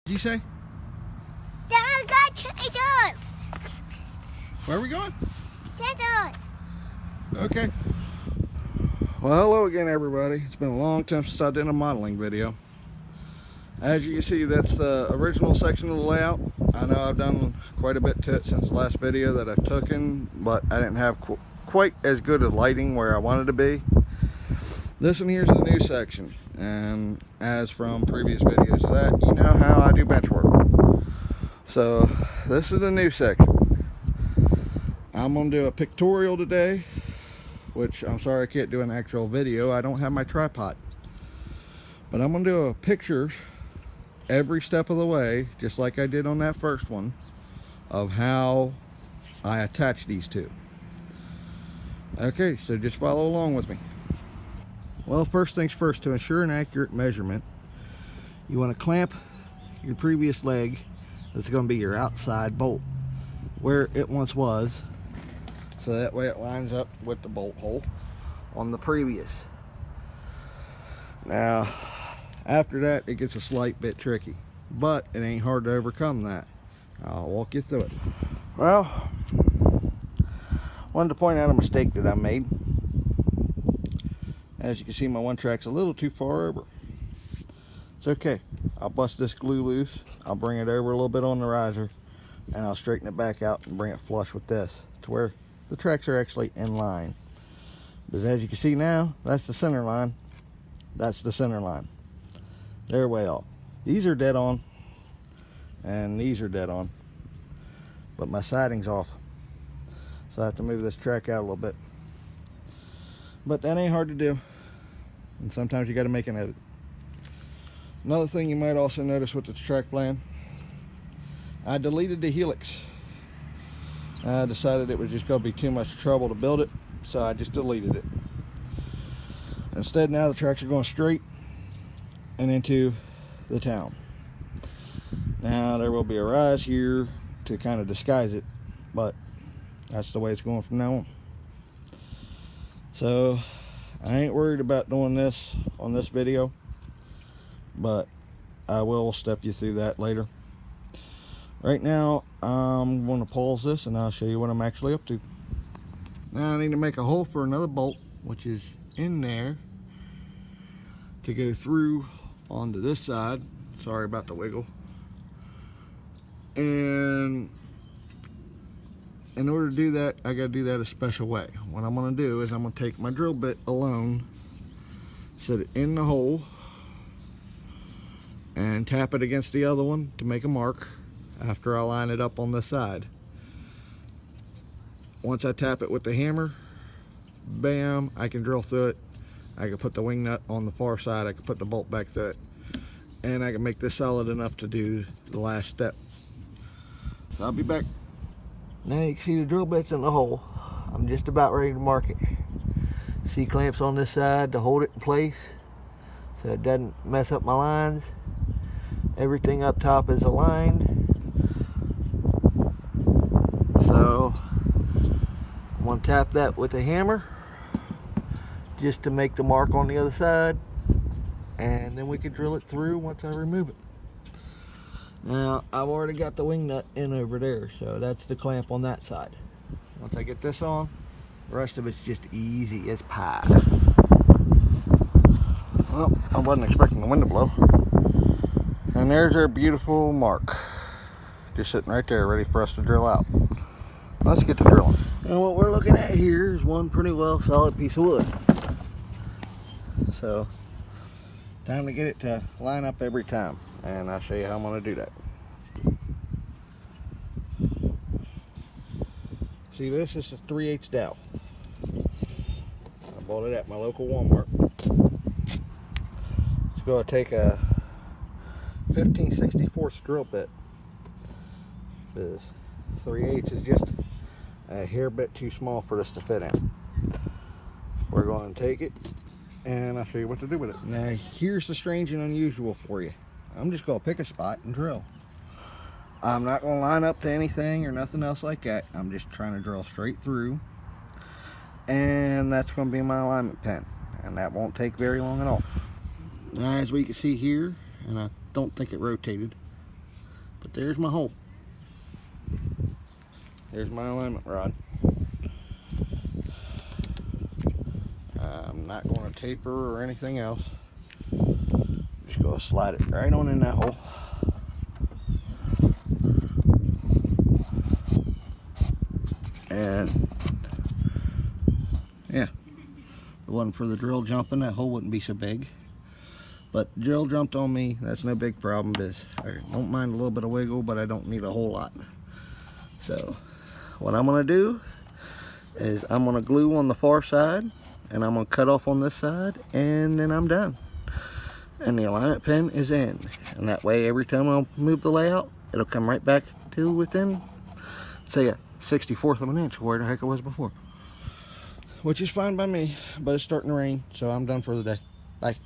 Did you say? Dad, got potatoes. Where are we going? Potatoes. Okay. Well, hello again, everybody. It's been a long time since I did a modeling video. As you can see, that's the original section of the layout. I know I've done quite a bit to it since the last video that I've taken, but I didn't have quite as good a lighting where I wanted to be. This one here is the new section, and as from previous videos of that, you know how I do bench work. So this is the new section. I'm going to do a pictorial today, which I'm sorry I can't do an actual video. I don't have my tripod. But I'm going to do a picture every step of the way, just like I did on that first one, of how I attach these two. Okay, so just follow along with me. Well, first things first, to ensure an accurate measurement, you want to clamp your previous leg, that's going to be your outside bolt, where it once was, so that way it lines up with the bolt hole on the previous. Now, after that, it gets a slight bit tricky, but it ain't hard to overcome that. I'll walk you through it. Well, wanted to point out a mistake that I made. As you can see, my one track's a little too far over. It's okay. I'll bust this glue loose. I'll bring it over a little bit on the riser, and I'll straighten it back out and bring it flush with this to where the tracks are actually in line. But as you can see now, that's the center line. That's the center line. They're way off. These are dead on, and these are dead on. But my siding's off. So I have to move this track out a little bit. But that ain't hard to do. And sometimes you got to make an edit. Another thing you might also notice with the track plan, I deleted the helix. I decided it was just going to be too much trouble to build it, so I just deleted it. Instead, now the tracks are going straight and into the town. Now there will be a rise here to kind of disguise it, but that's the way it's going from now on. So I ain't worried about doing this on this video, but I will step you through that later. Right now I'm going to pause this and I'll show you what I'm actually up to. Now I need to make a hole for another bolt, which is in there, to go through onto this side. Sorry about the wiggle. And in order to do that, I got to do that a special way. What I'm going to do is I'm going to take my drill bit alone, set it in the hole, and tap it against the other one to make a mark after I line it up on this side. Once I tap it with the hammer, bam, I can drill through it. I can put the wing nut on the far side, I can put the bolt back through it, and I can make this solid enough to do the last step. So I'll be back. Now you can see the drill bits in the hole. I'm just about ready to mark it. C-clamps on this side to hold it in place so it doesn't mess up my lines. Everything up top is aligned. So I'm going to tap that with a hammer just to make the mark on the other side, and then we can drill it through once I remove it. Now I've already got the wing nut in over there, so that's the clamp on that side. Once I get this on, the rest of it's just easy as pie. Well, I wasn't expecting the wind to blow. And there's our beautiful mark, just sitting right there ready for us to drill out. Let's get to drilling. And what we're looking at here is one pretty well solid piece of wood. So time to get it to line up every time, and I'll show you how I'm going to do that. See, this is a 3/8 dowel. I bought it at my local Walmart. It's going to take a 15/64 drill bit. This 3/8 is just a hair bit too small for this to fit in. We're going to take it, and I'll show you what to do with it. Now here's the strange and unusual for you. I'm just going to pick a spot and drill. I'm not going to line up to anything or nothing else like that. I'm just trying to drill straight through, and that's going to be my alignment pin, and that won't take very long at all. Now, as we can see here, and I don't think it rotated, But there's my hole. Here's my alignment rod. I'm not going to taper or anything else. Just going to slide it right on in that hole. And yeah, if it wasn't for the drill jumping, that hole wouldn't be so big. But the drill jumped on me. That's no big problem, because I don't mind a little bit of wiggle, but I don't need a whole lot. So what I'm going to do is I'm going to glue on the far side, and I'm going to cut off on this side, and then I'm done. And the alignment pin is in. And that way, every time I move the layout, it'll come right back to within, say, a 64th of an inch, where the heck it was before. Which is fine by me, but it's starting to rain, so I'm done for the day. Bye.